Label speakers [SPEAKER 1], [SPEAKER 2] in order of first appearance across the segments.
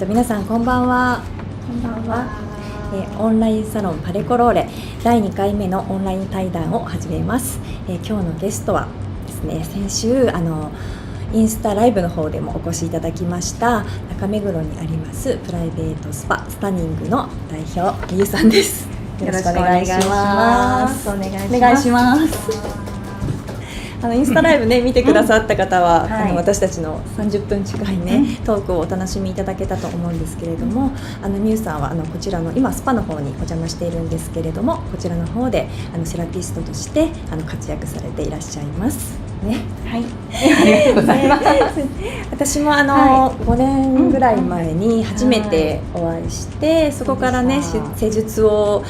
[SPEAKER 1] 皆さんこんばんは。
[SPEAKER 2] こんばんは。
[SPEAKER 1] オンラインサロンパレコローレ第2回目のオンライン対談を始めます。今日のゲストはですね、先週インスタライブの方でもお越しいただきました中目黒にありますプライベートスパスタニングの代表ゆうさんです。よろしくお願いします。
[SPEAKER 2] お願いします。
[SPEAKER 1] インスタライブね見てくださった方は、
[SPEAKER 2] はい、
[SPEAKER 1] 私たちの30分近いね、トークをお楽しみいただけたと思うんですけれども、ミュウさんはこちらの今スパの方にお邪魔しているんですけれども、こちらの方でセラピストとして活躍されていらっしゃいますね。
[SPEAKER 2] はい、ありがとうございます。
[SPEAKER 1] 私も5年ぐらい前に初めてお会いして、そこからね施術を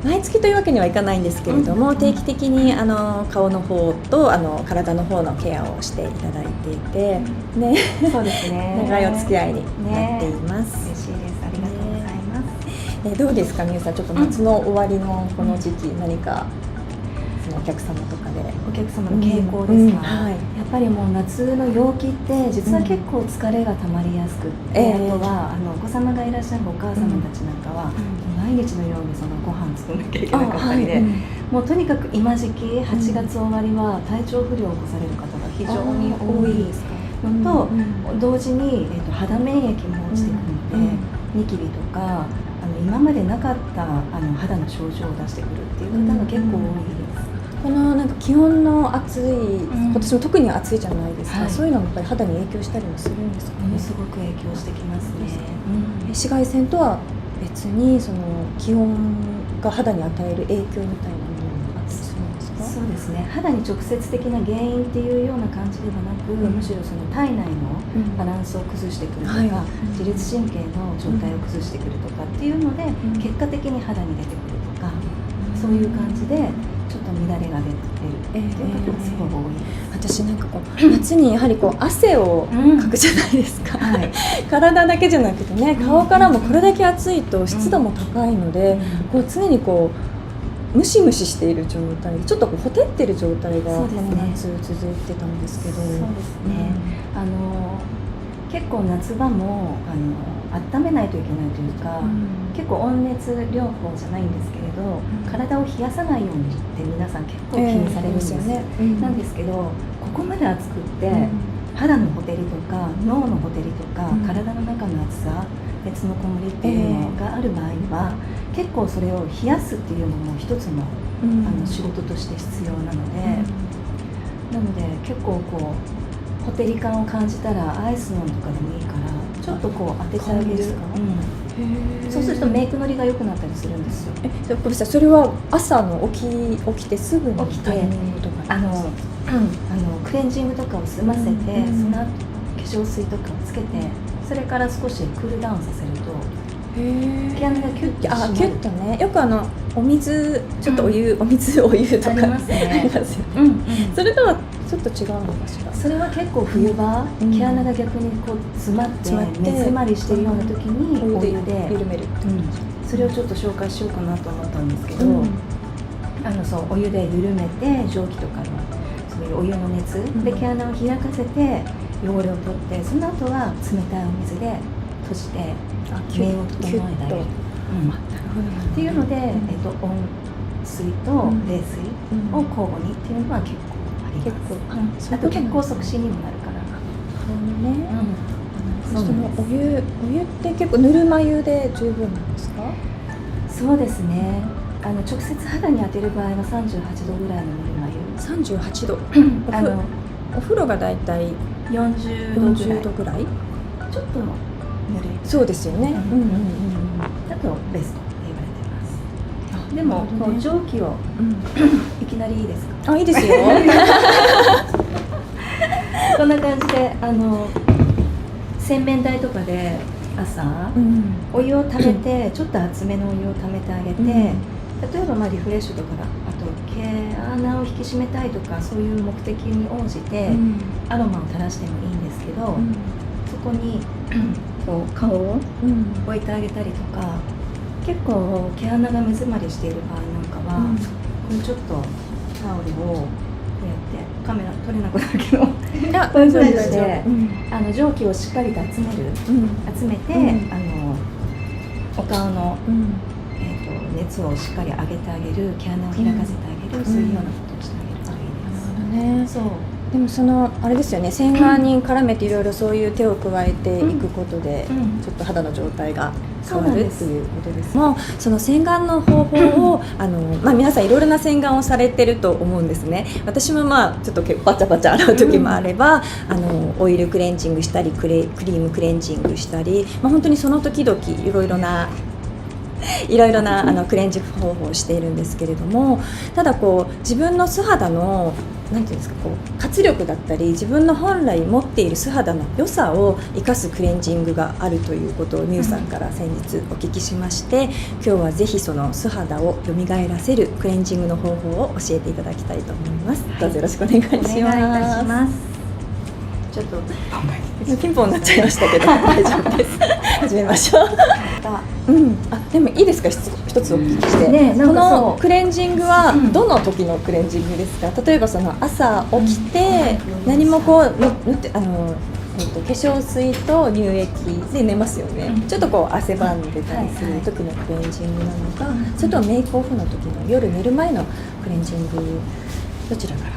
[SPEAKER 1] 毎月というわけにはいかないんですけれども、定期的に顔の方と体の方のケアをしていただいていて、ね、
[SPEAKER 2] そうですね。
[SPEAKER 1] 長いお付き合いになっています。
[SPEAKER 2] 嬉しいです。ありがとうございます。
[SPEAKER 1] どうですか、みゆさん、ちょっと夏の終わりのこの時期、何かそのお客様とかで
[SPEAKER 2] お客様の傾向ですか。
[SPEAKER 1] はい、
[SPEAKER 2] やっぱりもう夏の陽気って実は結構疲れがたまりやすくって、あとはお子様がいらっしゃるお母様たちなんかは、毎日のようにそのご飯作んなきゃいけなかったりで、もうとにかく今時期8月終わりは体調不良を起こされる方が非常に多いのと、同時に、肌免疫も落ちてくるので、ニキビとか今までなかった肌の症状を出してくるっていう方が結構多いです。
[SPEAKER 1] このなんか気温の暑い、今年も特に暑いじゃないですか、そういうのもやっぱり肌に影響したりもするんですかね。
[SPEAKER 2] すごく影響してきますね。
[SPEAKER 1] 紫外線とは別にその気温が肌に与える影響みたいなものがあったりするんですか？
[SPEAKER 2] そうですね、肌に直接的な原因っていうような感じではなく、むしろその体内のバランスを崩してくるとか、自律神経の状態を崩してくるとかっていうので、結果的に肌に出てくるとか、そういう感じでちょっと乱れが出てるっていう方がすごく多いです。
[SPEAKER 1] 私なんかこう夏にやはりこう汗をかくじゃないですか、体だけじゃなくてね、顔からもこれだけ暑いと湿度も高いので、こう常にこうムシムシしている状態、ちょっとこうほてってる状態がこの夏続いてたんですけど。
[SPEAKER 2] そうですね、結構夏場も温めないといけないというか、結構温熱療法じゃないんですけれど、体を冷やさないようにって皆さん結構気にされるんですよね。なんですけど、ここまで暑くって、肌のほてりとか脳のほてりとか、体の中の暑さ、熱のこもりっていうのがある場合には、結構それを冷やすっていうのも一つの、仕事として必要なので、結構こうほてり感を感じたらアイス飲むとかでもいいから、ちょっとこう当ててあげる。そうするとメイクのりが良くなったりするんですよ。
[SPEAKER 1] ごめんなさい、それは朝の起きてすぐに
[SPEAKER 2] 起きてクレンジングとかを済ませて、その後化粧水とかをつけて、それから少しクールダウンさせると毛穴がキュッと締まる。
[SPEAKER 1] キュッとね、よくお水、ちょっとお湯とか
[SPEAKER 2] ありますね。
[SPEAKER 1] ありますよね。それとはちょっと違うのかしら。
[SPEAKER 2] それは結構冬場、毛穴が逆にこう詰まって目詰まりしてるような時にお湯で
[SPEAKER 1] 緩める。
[SPEAKER 2] それをちょっと紹介しようかなと思ったんですけど、そうお湯で緩めて、蒸気とかのそういうお湯の熱で毛穴を開かせて汚れを取って、その後は冷たいお水で閉じて目を整えてあげる。っていうので、温水と冷水を交互にっていうのは結構あります。あと血行促進にもなるから。
[SPEAKER 1] そのお湯って結構ぬるま湯で十分なんですか？
[SPEAKER 2] そうですね。直接肌に当てる場合は38度ぐらいのぬるま湯。
[SPEAKER 1] 38度。お風呂がだいたい
[SPEAKER 2] 40
[SPEAKER 1] 度ぐらい。
[SPEAKER 2] ちょっとぬるい。
[SPEAKER 1] そうですよね。
[SPEAKER 2] だとベストって言われてます。でもこう蒸気をいきなりいいですか？
[SPEAKER 1] いいですよ。
[SPEAKER 2] こんな感じで洗面台とかで朝、お湯をためて、ちょっと熱めのお湯をためてあげて、例えばリフレッシュとか、あと毛穴を引き締めたいとか、そういう目的に応じてアロマを垂らしてもいいんですけど、そこにこう顔を置いてあげたりとか、結構毛穴が目詰まりしている場合なんかは、これちょっとタオルをってカメラ撮れなくなるけど
[SPEAKER 1] いや
[SPEAKER 2] こういう風にして
[SPEAKER 1] うん
[SPEAKER 2] 蒸気をしっかりと集めて、お顔の、熱をしっかり上げてあげる、毛穴を開かせてあげる、そういうようなことをしてあげるといいです。そう
[SPEAKER 1] でもそのあれですよね、洗顔に絡めていろいろそういう手を加えていくことで、ちょっと肌の状態が変わるっていうことです。もうその洗顔の方法を皆さんいろいろな洗顔をされてると思うんですね。私もちょっとバチャバチャ洗う時もあれば、オイルクレンジングしたりクリームクレンジングしたり、本当にその時々いろいろなクレンジング方法をしているんですけれども、ただ自分の素肌のなんていうんですか、活力だったり自分の本来持っている素肌の良さを生かすクレンジングがあるということをミュウさんから先日お聞きしまして、今日はぜひその素肌を蘇らせるクレンジングの方法を教えていただきたいと思います。どうぞよろしくお願いします。
[SPEAKER 2] お願いいたします。ちょっと
[SPEAKER 1] ピンポンになっちゃいましたけど大丈夫です。始めましょう。でもいいですか、一つお聞きして、このクレンジングはどの時のクレンジングですか？例えばその朝起きて何も化粧水と乳液で寝ますよね。ちょっと汗ばんでたりする時のクレンジングなのか、それともメイクオフの時の夜寝る前のクレンジング、どちらから？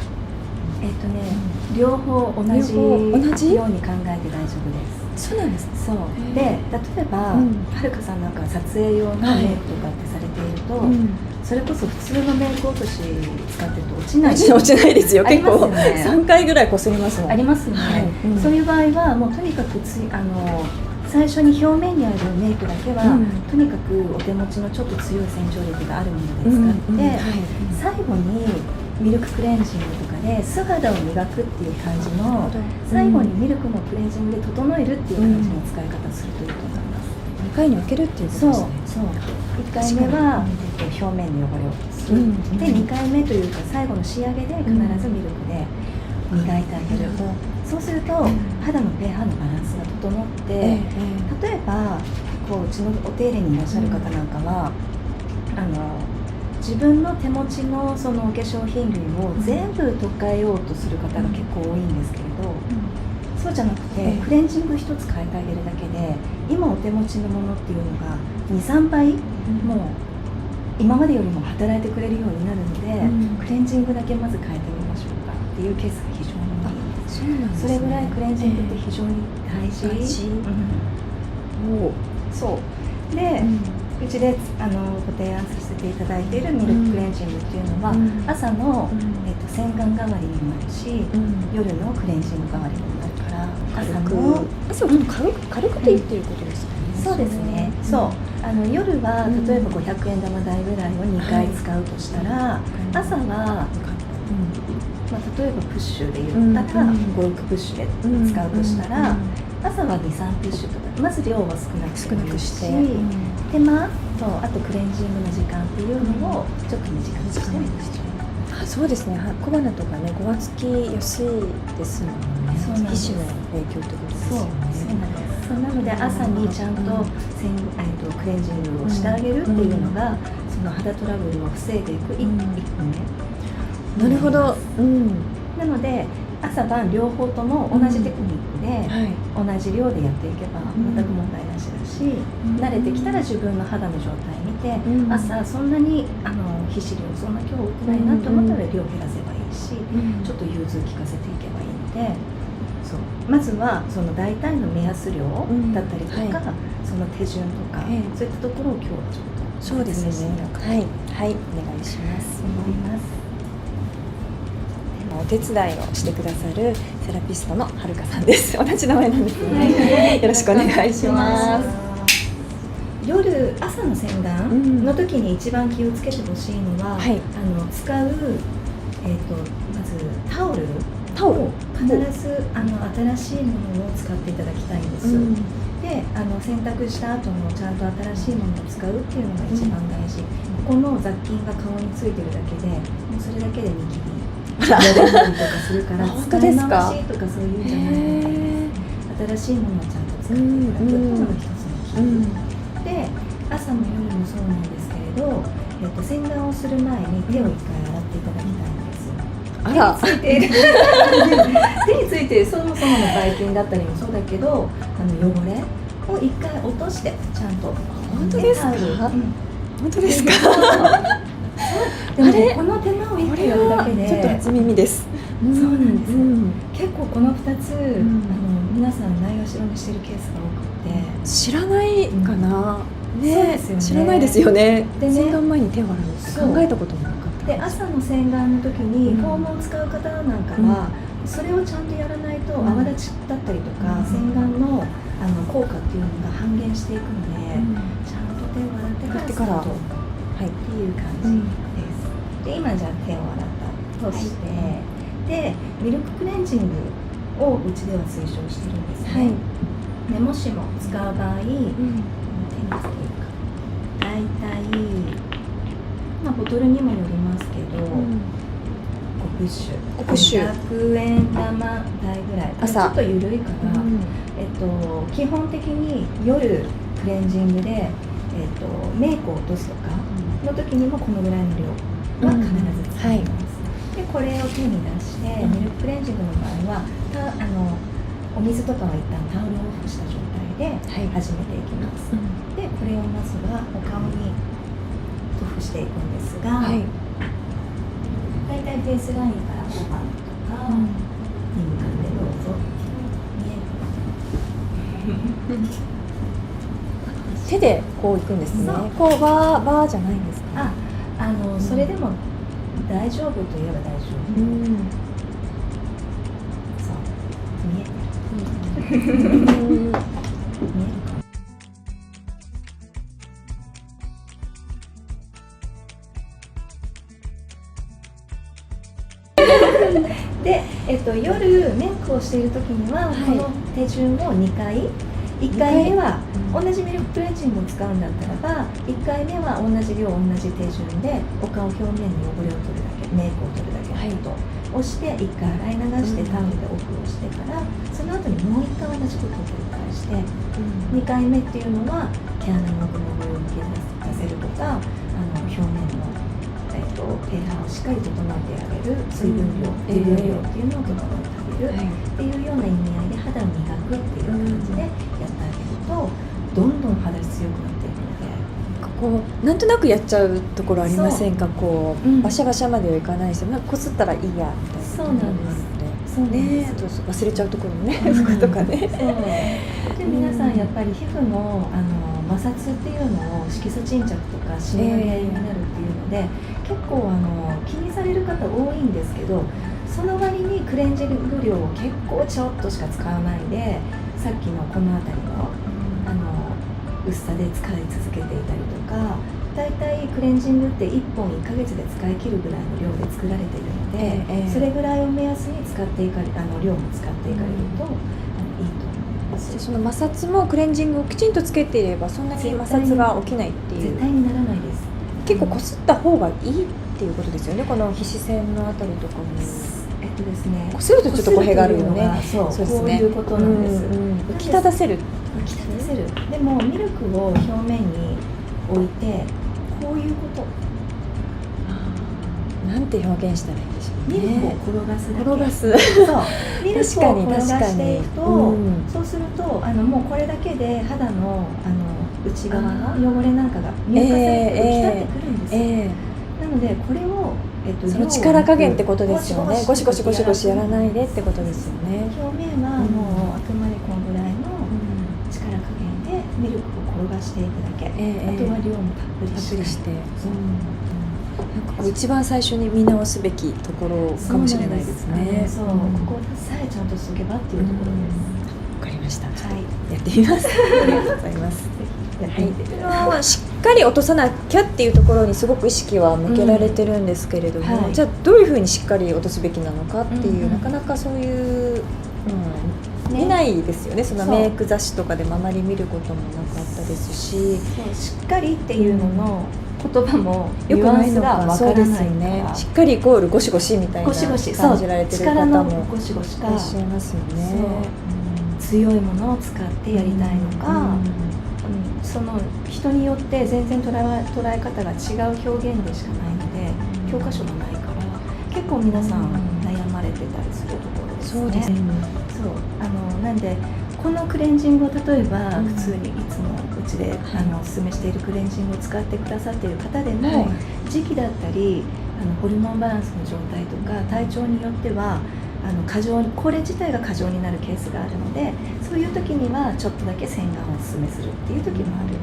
[SPEAKER 2] 両方同じように考えて大丈夫です。
[SPEAKER 1] そうなんです。
[SPEAKER 2] そうで、例えば、はるかさんなんか撮影用のメイクとかってされていると、それこそ普通のメイク落とし使ってると落ちない
[SPEAKER 1] ですよ。結構3回ぐらいこすりますもん。
[SPEAKER 2] ありますよね。そういう場合はもうとにかく最初に表面にあるメイクだけは、とにかくお手持ちのちょっと強い洗浄力があるもので使って、最後にミルククレンジングとかで素肌を磨くっていう感じの、最後にミルクのクレンジングで整えるっていう感じの使い方をするといいと思います。
[SPEAKER 1] 2回に分けるっていうことですね。そう
[SPEAKER 2] 1回目は表面の汚れを落とす、で2回目というか最後の仕上げで必ずミルクで磨いてあげる、そうすると肌の pH のバランスが整って、例えばうちのお手入れにいらっしゃる方なんかは、自分の手持ちのそのお化粧品類を全部取っ替えようとする方が結構多いんですけれど、そうじゃなくてクレンジング一つ変えてあげるだけで今お手持ちのものっていうのが 2,3 倍もう今までよりも働いてくれるようになるので、クレンジングだけまず変えてみましょうかっていうケースが非常に多いんです。それぐらいクレンジングって非常に大事。そうで、うちでご提案させていただいているミルククレンジングっていうのは、朝の、洗顔代わりにもなるし、夜のクレンジング代わりにもなるから、
[SPEAKER 1] 朝は軽くていいっていうことですかね。
[SPEAKER 2] そうですね。夜は例えば500円玉代ぐらいを2回使うとしたら、朝は例えばプッシュで言ったら5、6プッシュで使うとしたら、朝は2、3プッシュとか、まず量を少なくして、手間とあとクレンジングの時間っていうのをちょっと短くしてみましょう。
[SPEAKER 1] そうですね。小鼻とかね、ごわつきやすいですもんね。皮脂の影響ってことですよね。
[SPEAKER 2] そうなので朝にちゃんとクレンジングをしてあげるっていうのが、その肌トラブルを防いでいく1個目。
[SPEAKER 1] なるほど。
[SPEAKER 2] なので朝晩両方とも同じテクニックで、同じ量でやっていけば全く問題なしだし、慣れてきたら自分の肌の状態見て、朝そんなに皮脂量そんな今日多くないなと思ったら量減らせばいいし、ちょっと融通効かせていけばいいので、まずはその大体の目安量だったりとか、その手順とか、そういったところを今日はちょっと説明してみようかと、お願いします思います。
[SPEAKER 1] お手伝いをしてくださるセラピストのはるかさんです。同じ名前なんですね。よろしくお願いします。
[SPEAKER 2] 朝の洗顔の時に一番気をつけてほしいのは、使う、まずタオルを必ず新しいものを使っていただきたいんです。で洗濯した後もちゃんと新しいものを使うっていうのが一番大事。ここの雑菌が顔についてるだけでもうそれだけでニキビやれたりとかするから使い回しとかそういうんじゃないので、新しいものをちゃんと使っていただくっていうのが一つのキーで、朝も夜もそうなんですけれど、洗顔をする前に手を一回洗っていただきたいんです。
[SPEAKER 1] あら
[SPEAKER 2] 手についている手についているそもそものばい菌だったりもそうだけど、汚れを一回落としてちゃんと。
[SPEAKER 1] 本当ですか？本当ですか？
[SPEAKER 2] でもね、この手間を一回やるだけで
[SPEAKER 1] ちょっと初耳です。
[SPEAKER 2] そうなんです、結構この2つ、皆さんないがしろにしてるケースが多くて、
[SPEAKER 1] 知らないかな、ね、
[SPEAKER 2] そうですよね。
[SPEAKER 1] 知らないですよね。
[SPEAKER 2] でね、
[SPEAKER 1] 洗顔前に手を洗うって考えたこともなかった。
[SPEAKER 2] で、朝の洗顔の時にフォームを使う方なんかは、それをちゃんとやらないと泡立ちだったりとか、洗顔の効果っていうのが半減していくので、ちゃんと手を洗ってからスタートっていう感じです。で、今じゃあ手を洗ったとして、でミルククレンジングをうちでは推奨してるんですね。でもしも使う場合、手につけるか大体、ボトルにもよりますけど、5プッシュ500円玉台ぐらい、ちょっと緩いから、基本的に夜クレンジングで、メイクを落とすとかの時にもこのぐらいの量は必ず使います。でこれを手に出して、ミルククレンジングの場合はお水とかは一旦タオルをオフした状態で始めていきます。でこれをまずはお顔に塗布していくんですが、だいたいフェイスラインから5番とかに向かってどうぞ。
[SPEAKER 1] 手でこういくんですね。こうバーじゃないんですか？
[SPEAKER 2] それでも大丈夫といえば大丈夫。そう見えてる。見えるか。で、夜メイクをしている時には、この手順を2回。1回目は同じミルククレンジングを使うんだったらば、1回目は同じ量同じ手順でお顔表面の汚れを取るだけ、メイクを取るだけのことをして、1回洗い流してタオルでオフをしてから、その後にもう1回同じことを繰り返して、2回目っていうのは毛穴の奥の汚れを抜け出せるとか、表面のpHをしっかり整えてあげる、水分量、油分量っていうのを整えてあげるっていうような意味合いで肌を磨くっていう感じでやってあげると、どんどん肌質強くなっていくので、
[SPEAKER 1] こうなんとなくやっちゃうところありませんか？こう、バシャバシャまではいかないし、こすったらいいやみたいな。
[SPEAKER 2] そうなんです。そうね、
[SPEAKER 1] あと忘れちゃうところもね、服とかね。
[SPEAKER 2] で皆さんやっぱり皮膚の摩擦っていうのを色素沈着とかシミが原因になるっていうので、結構気にされる方多いんですけど、その割にクレンジング量を結構ちょっとしか使わないで、さっきのこの辺りの薄さで使い続けていたりとか、だいたいクレンジングって1本1ヶ月で使い切るぐらいの量で作られているので、それぐらいを目安に使っていかれ量も使っていかれると、いいと思います。
[SPEAKER 1] その摩擦もクレンジングをきちんとつけていればそんなに摩擦が起きないっていう。
[SPEAKER 2] 絶対にならないです。
[SPEAKER 1] 結構こすった方がいいっていうことですよね。この皮脂腺のあたりとかも。
[SPEAKER 2] ですね、
[SPEAKER 1] こするとちょっと語弊があるよね。
[SPEAKER 2] そうですね。こういうことなんです。
[SPEAKER 1] 浮き立たせる。
[SPEAKER 2] 浮き立たせる。でもミルクを表面に置いてこういうこと。
[SPEAKER 1] なんて表現したらいいんでしょうね。
[SPEAKER 2] ミルクを転がすだけ。
[SPEAKER 1] 転がす。
[SPEAKER 2] そう。ミルクを転がしていくと、そうするともうこれだけで肌の内側の汚れなんかが乳化されて浮き立ってくるんですよ。なのでこれを
[SPEAKER 1] その力加減ってことですよね。ゴシゴシゴシゴシやらないでってことですよね。
[SPEAKER 2] 表面はもうあくまでこのぐらいの力加減でミルクを転がしていくだけ。あとは量もたっぷりして。なんか
[SPEAKER 1] 一番最初に見直すべきところかもしれないですね。
[SPEAKER 2] そう、ここさえちゃんとしとけばっていうところです。
[SPEAKER 1] わかりました。
[SPEAKER 2] はい、
[SPEAKER 1] やってみます。ありがとうございます。やってみてください。しっかり落とさなきゃっていうところにすごく意識は向けられてるんですけれども、じゃあどういうふうにしっかり落とすべきなのかっていう、なかなかそういう、見ないですよね。そのメイク雑誌とかでもあまり見ることもなかったですし、
[SPEAKER 2] しっかりっていうのの言葉もよくないのかそうですよね。
[SPEAKER 1] しっかりイコールゴシゴシみたいな感じられてる方も
[SPEAKER 2] ゴシゴシ
[SPEAKER 1] いらっしゃいますよね。
[SPEAKER 2] 強いものを使ってやりたいのか、その人によって全然捉え方が違う表現でしかないので、教科書がないから結構皆さん悩まれてたりするところですね。
[SPEAKER 1] そうですね。
[SPEAKER 2] そうなんでこのクレンジングを例えば普通にいつもうちでおすすめしているクレンジングを使ってくださっている方でも、時期だったりホルモンバランスの状態とか体調によってはこれ自体が過剰になるケースがあるので、そういう時にはちょっとだけ洗顔をおすすめするっていう時もある。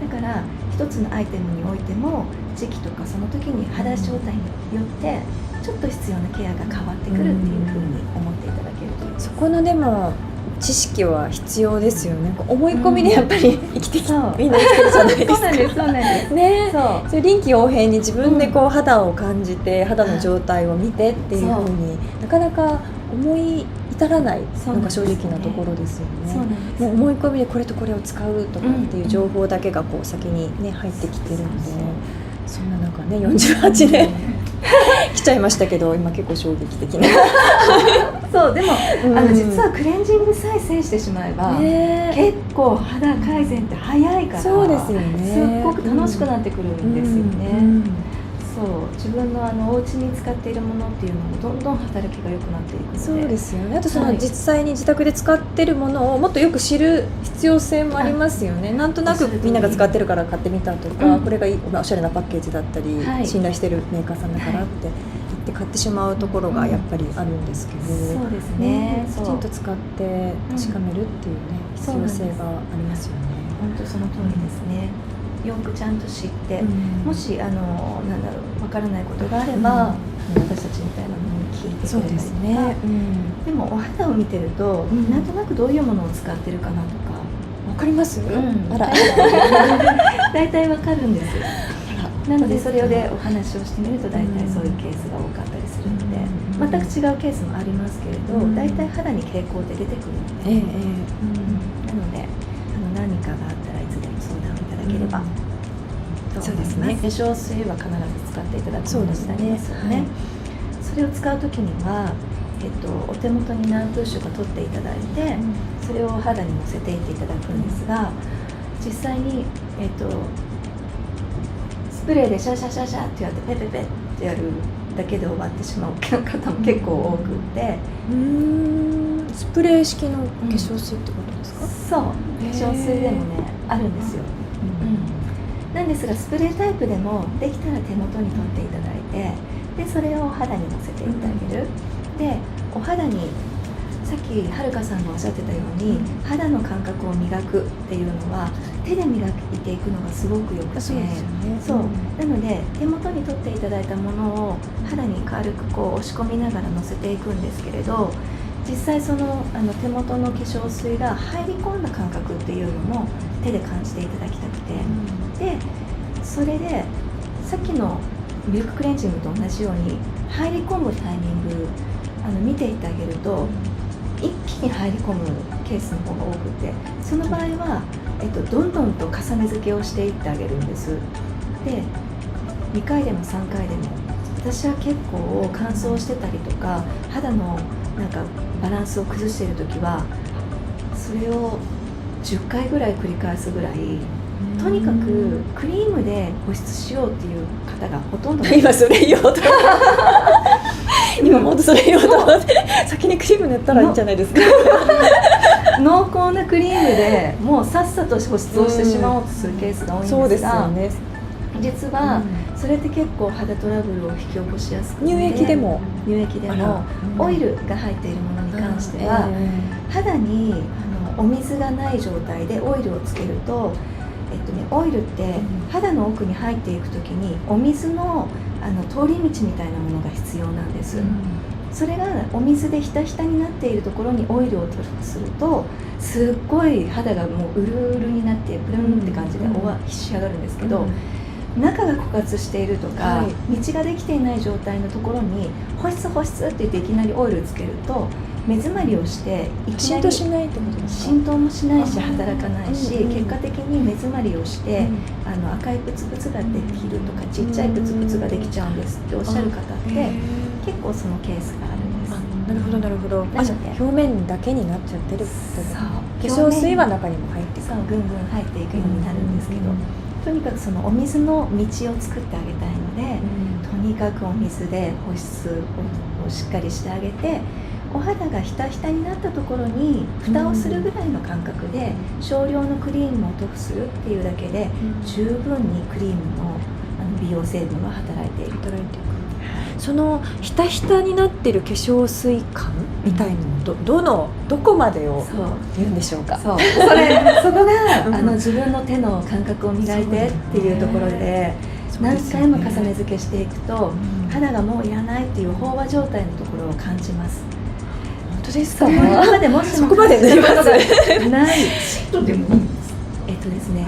[SPEAKER 2] だから一つのアイテムにおいても時期とかその時に肌状態によってちょっと必要なケアが変わってくるっていうふうに思っていただけるといいです。
[SPEAKER 1] そこのでも知識は必要ですよね。思い込みでやっぱり生きてみんな生きてるじゃないですか。
[SPEAKER 2] そうなんです、そうなんです
[SPEAKER 1] ね。それ臨機応変に自分でこう肌を感じて、肌の状態を見てっていうふうになかなか思い至らないのが正直なところですよね。
[SPEAKER 2] そうなんです。
[SPEAKER 1] もう思い込みでこれとこれを使うとかっていう情報だけがこう先にね入ってきてるので、そんな中ね48年来ちゃいましたけど、今結構衝撃的な。
[SPEAKER 2] そうでも、実はクレンジングさえ制してしまえば、結構肌改善って早いから、
[SPEAKER 1] そうですよね。
[SPEAKER 2] すっごく楽しくなってくるんですよね。そう自分のお家に使っているものっていうのもどんどん働きが良くなっていくので。
[SPEAKER 1] そうですよね。あとその実際に自宅で使ってるものをもっとよく知る必要性もありますよね。なんとなくみんなが使ってるから買ってみたとか、これがおしゃれなパッケージだったり、信頼してるメーカーさんだからって言って買ってしまうところがやっぱりあるんですけど、
[SPEAKER 2] そうですね。
[SPEAKER 1] きちんと使って確かめるっていうね、必要性がありますよね。
[SPEAKER 2] 本当その通りですね。よくちゃんと知って、もしなんだろうわからないことがあれば、私たちみたいなものに聞いてくれたりとか。でもお肌を見てると、なんとなくどういうものを使ってるかなとか
[SPEAKER 1] わかります？あら、
[SPEAKER 2] 大体わかるんです。なのでそれでお話をしてみると大体そういうケースが多かったりするので、全く違うケースもありますけれど、大体肌に傾向って出てくるので、なので何かがあったらいつでも相談をいただければと思います。化粧水は必ず使っていただくものになりますよね。それを使うときには、お手元に何プッシュか取っていただいて、それを肌にのせていっていただくんですが、実際に、スプレーでシャシャシャシャってやってペペペってやるだけで終わってしまう方も結構多くて、
[SPEAKER 1] スプレー式の化粧水ってことですか？
[SPEAKER 2] そう、化粧水でもねあるんですよ。なんですがスプレータイプでもできたら手元に取っていただいて、でそれを肌にのせていってあげる。でお肌にさっきはるかさんがおっしゃってたように、肌の感覚を磨くっていうのは手で磨いていくのがすごくよくて、そうなので手元に取っていただいたものを肌に軽くこう押し込みながらのせていくんですけれど、実際その手元の化粧水が入り込んだ感覚っていうのも手で感じていただきたくて、でそれでさっきのミルククレンジングと同じように入り込むタイミング見ていってあげると一気に入り込むケースの方が多くて、その場合は、どんどんと重ね付けをしていってあげるんです。で2回でも3回でも、私は結構乾燥してたりとか肌のなんかバランスを崩している時はそれを10回ぐらい繰り返すぐらい、とにかくクリームで保湿しようっていう方がほとんどない。
[SPEAKER 1] 今それ言おうと今もっとそれ言おうと思って先にクリーム塗ったらいいんじゃないですか。
[SPEAKER 2] 濃厚なクリームでもうさっさと保湿をしてしまおうとするケースが多いんですが、
[SPEAKER 1] そうですよね。
[SPEAKER 2] 実はそれって結構肌トラブルを引き起こしやすくて、
[SPEAKER 1] 乳液でも
[SPEAKER 2] オイルが入っているものに関しては、肌にお水がない状態でオイルをつけると、オイルって肌の奥に入っていくときにお水の通り道みたいなものが必要なんです。それがお水でひたひたになっているところにオイルをするとすっごい肌がもううるうるになってプルンって感じで仕上がるんですけど、中が枯渇しているとか、道ができていない状態のところに保湿保湿って言っていきなりオイルつけると目詰まりをして
[SPEAKER 1] 浸透しないってことですか？
[SPEAKER 2] 浸透もしないし働かないし、結果的に目詰まりをして、赤いプツプツができるとかちっちゃいプツプツができちゃうんですっておっしゃる方って結構そのケースがあるんです。
[SPEAKER 1] なるほどなるほど。表面だけになっちゃってるってこと。化粧水は中にも入ってくる。
[SPEAKER 2] ぐんぐん入っていくようになるんですけど、とにかくそのお水の道を作ってあげたいので、とにかくお水で保湿をしっかりしてあげて、お肌がひたひたになったところに蓋をするぐらいの感覚で少量のクリームを塗布するっていうだけで十分にクリームの美容成分が働いている。
[SPEAKER 1] そのひたひたになってる化粧水感みたいなのどこまでを言うんでしょうか。
[SPEAKER 2] そこが自分の手の感覚を磨いてっていうところで何回も重ね付けしていくと肌がもういらないっていう飽和状態のところを感じます。
[SPEAKER 1] 本当ですか。
[SPEAKER 2] そこまでもしも
[SPEAKER 1] そこまで塗ります
[SPEAKER 2] ない
[SPEAKER 3] シートでもいいんですか。
[SPEAKER 2] ですね、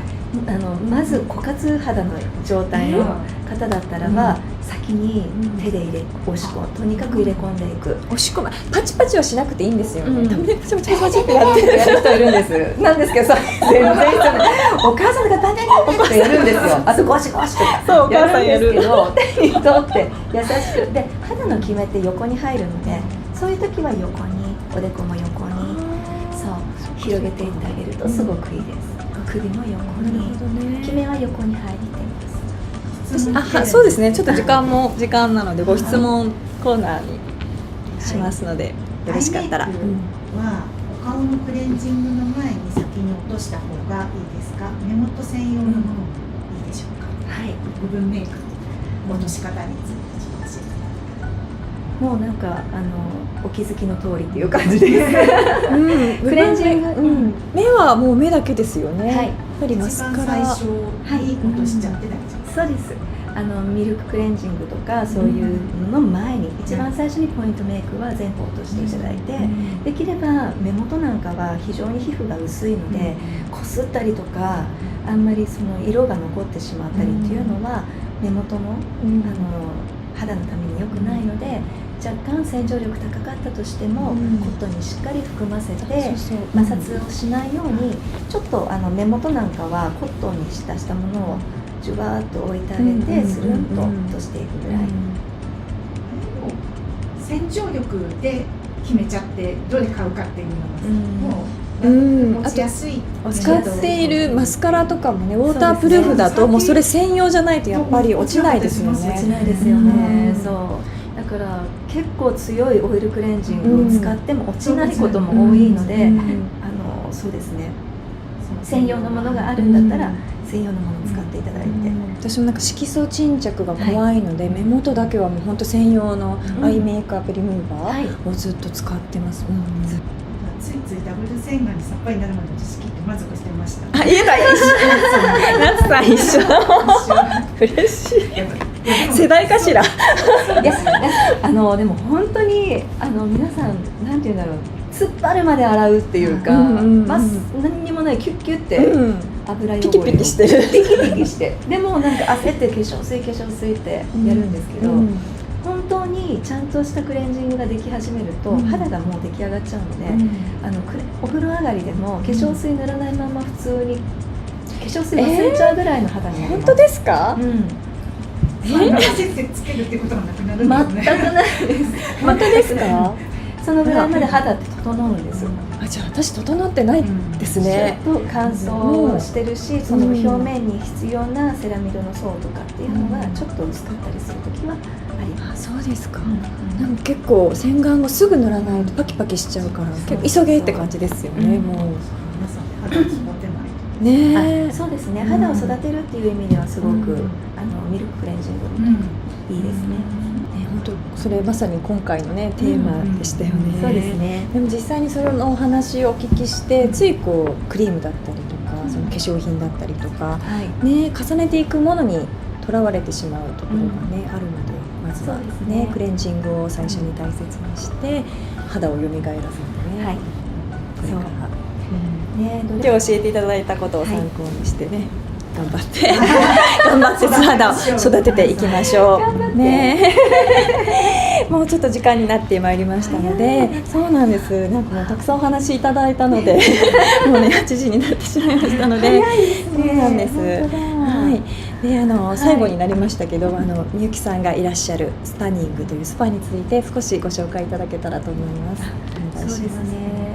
[SPEAKER 2] まず枯渇肌の状態の方だったらば、先に手で押し込む、とにかく入れ込んでいく。
[SPEAKER 1] 押し込む、パチパチはしなくていいんですよね。たまにパチパチって
[SPEAKER 2] やってる人いるんです。なんですけど、全然お母さんがパテンってやるんですよ。あとゴシゴシとか。
[SPEAKER 1] そう、お母さんやる。
[SPEAKER 2] 手に取って優しくで、肌のキメって横に入るので、そういう時は横に、おでこも横に、広げていってあげるとすごくいいです。首も横に、キメは横に入ってます。
[SPEAKER 1] そうですね。ちょっと時間なのでご質問コーナーにしますので、よろしかったら。
[SPEAKER 3] はお顔のクレンジングの前に先に落とした方がいいですか。目元専用のものもいいでしょうか。部分メイクの落とし方について教えて。
[SPEAKER 2] もうなんかお気づきの通りっていう感じです。クレンジング、
[SPEAKER 1] 目はもう目だけですよね。やっぱりマスカラ。
[SPEAKER 3] 最初に落としちゃって大丈夫。
[SPEAKER 2] そうです。ミルククレンジングとかそういうのの前に、一番最初にポイントメイクは全部落としていただいて、できれば目元なんかは非常に皮膚が薄いので、こすったりとかあんまりその色が残ってしまったりっていうのは目元の肌のために良くないので、若干洗浄力高かったとしても、コットンにしっかり含ませて摩擦をしないように、ちょっと目元なんかはコットンに浸したものをじゅわーっと置いてあげて、スルンと落としていくぐらい。
[SPEAKER 3] 洗浄力で決めちゃってどれ買うかっていうのがもう持ちやすい。
[SPEAKER 1] 使っているマスカラとかもね、ウォータープルーフだともうそれ専用じゃないとやっぱり落ちないですよね。
[SPEAKER 2] 落ちないですよね。そうだから結構強いオイルクレンジングを使っても落ちないことも多いので、そうですね、専用のものがあるんだったら専用のものを使っていただいて、
[SPEAKER 1] 私もなんか色素沈着が怖いので、目元だけはもう本当専用のアイメイクアップリムーバーをずっと使ってます。
[SPEAKER 3] ついついダブル洗顔にさっぱりになるまで知識って満足してました。
[SPEAKER 1] 言えば夏さん一緒。嬉しい。世代かしら。
[SPEAKER 2] いやでも本当に皆さんなんていうんだろう、突っ張るまで洗うっていうか、まず何にもないキュッキュッて油汚れを
[SPEAKER 1] ピキピキしてる。
[SPEAKER 2] ピキピキして、でもなんか焦って化粧水ってやるんですけど、本当にちゃんとしたクレンジングができ始めると、肌がもう出来上がっちゃうので、お風呂上がりでも化粧水塗らないまま普通に化粧水忘れちゃうぐらいの肌になります。
[SPEAKER 1] 本当ですか？
[SPEAKER 3] 焦ってつけるってことがなくなるんですね。
[SPEAKER 2] 全くないです。
[SPEAKER 1] 本当ですか？
[SPEAKER 2] そのぐらいまで肌って整うんです。
[SPEAKER 1] じゃあ私整ってないですね。
[SPEAKER 2] ちょっと乾燥してるし、その表面に必要なセラミドの層とかっていうのがちょっと薄かったりするときはあります。
[SPEAKER 1] そうですか。なんか結構洗顔後すぐ塗らないとパキパキしちゃうから、結構急げって感じですよね。もう
[SPEAKER 3] 皆さん肌を育てない
[SPEAKER 1] ね。
[SPEAKER 2] そうですね。肌を育てるっていう意味ではすごくミルククレンジングいいですね。
[SPEAKER 1] 本当それまさに今回のねテーマでしたよね。
[SPEAKER 2] そうですね。
[SPEAKER 1] でも実際にそれのお話をお聞きして、ついこうクリームだったりとか、その化粧品だったりとか、ね、重ねていくものにとらわれてしまうところがね、あるので、まずはねクレンジングを最初に大切にして肌を蘇らせてね、これから今日教えていただいたことを参考にしてね、頑張って素肌を育てていきましょうね。もうちょっと時間になってまいりましたので、そうなんです。なんかもうたくさんお話いただいたのでもうね8時になってしまいましたので、そうなんです。はい。で最後になりましたけど、みゆきさんがいらっしゃるスタニングというスパについて少しご紹介いただけたらと思います。
[SPEAKER 2] そうですね。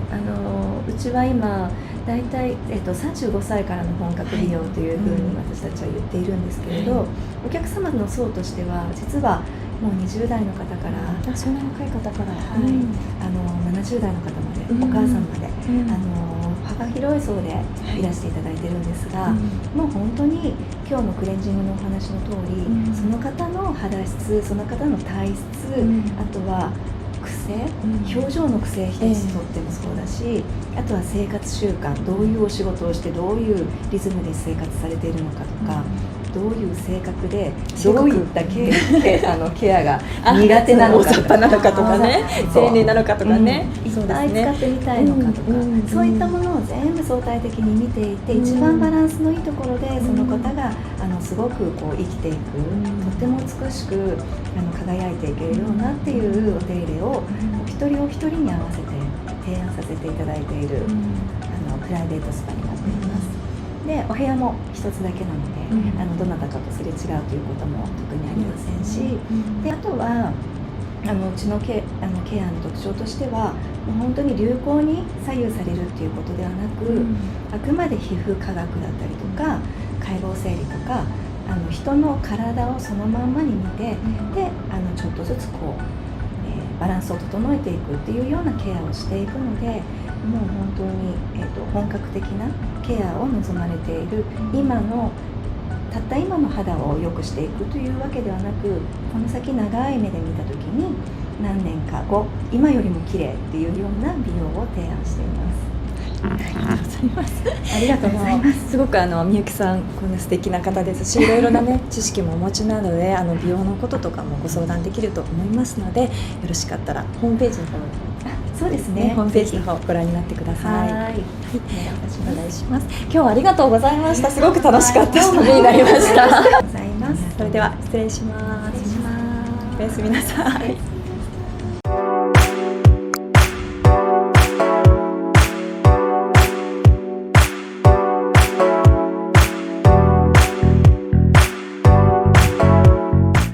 [SPEAKER 2] うちは今大体、35歳からの本格美容というふうに私たちは言っているんですけれど、お客様の層としては実はもう20代の方から、
[SPEAKER 1] そんな若い方から、
[SPEAKER 2] 70代の方まで、お母さんまで、幅広い層でいらしていただいてるんですが、もう本当に今日のクレンジングのお話の通り、その方の肌質、その方の体質、あとは癖、表情の癖一つとってもそうだし、あとは生活習慣、どういうお仕事をしてどういうリズムで生活されているのかとか、どういう性格でどういったケアが苦手なのかとか、
[SPEAKER 1] なのかとかね、丁寧なのかとかね、
[SPEAKER 2] いっぱい使ってみたいのかとか、そういったものを全部相対的に見ていて、一番バランスのいいところでその方がすごくこう生きていく、とても美しく輝いていけるようなっていうお手入れをお一人お一人に合わせて提案させていただいているプライベートスパになっています。でお部屋も一つだけなので、どなたかとすれ違うということも特にありませんし、であとはうちのケアの特徴としては、もう本当に流行に左右されるっていうことではなく、あくまで皮膚科学だったりとか解剖生理とか人の体をそのまんまに見て、でちょっとずつこう、バランスを整えていくっていうようなケアをしていくので、もう本当に、本格的なケアを望まれている、たった今の肌を良くしていくというわけではなく、この先長い目で見た時に何年か後、今よりも綺麗っていうような美容を提案しています。
[SPEAKER 1] ありがとうございます。すごくみゆきさんこんな素敵な方ですし、いろいろなね知識もお持ちなので、美容のこととかもご相談できると思いますので、よろしかったらホームページの方に、
[SPEAKER 2] そうですね、
[SPEAKER 1] ホームページの方ご覧になってください。
[SPEAKER 2] はい、
[SPEAKER 1] お願いします。今日はありがとうございました。すごく楽しかった旅になりました。
[SPEAKER 2] ありがとうございます。
[SPEAKER 1] それでは失礼します。おやすみなさい。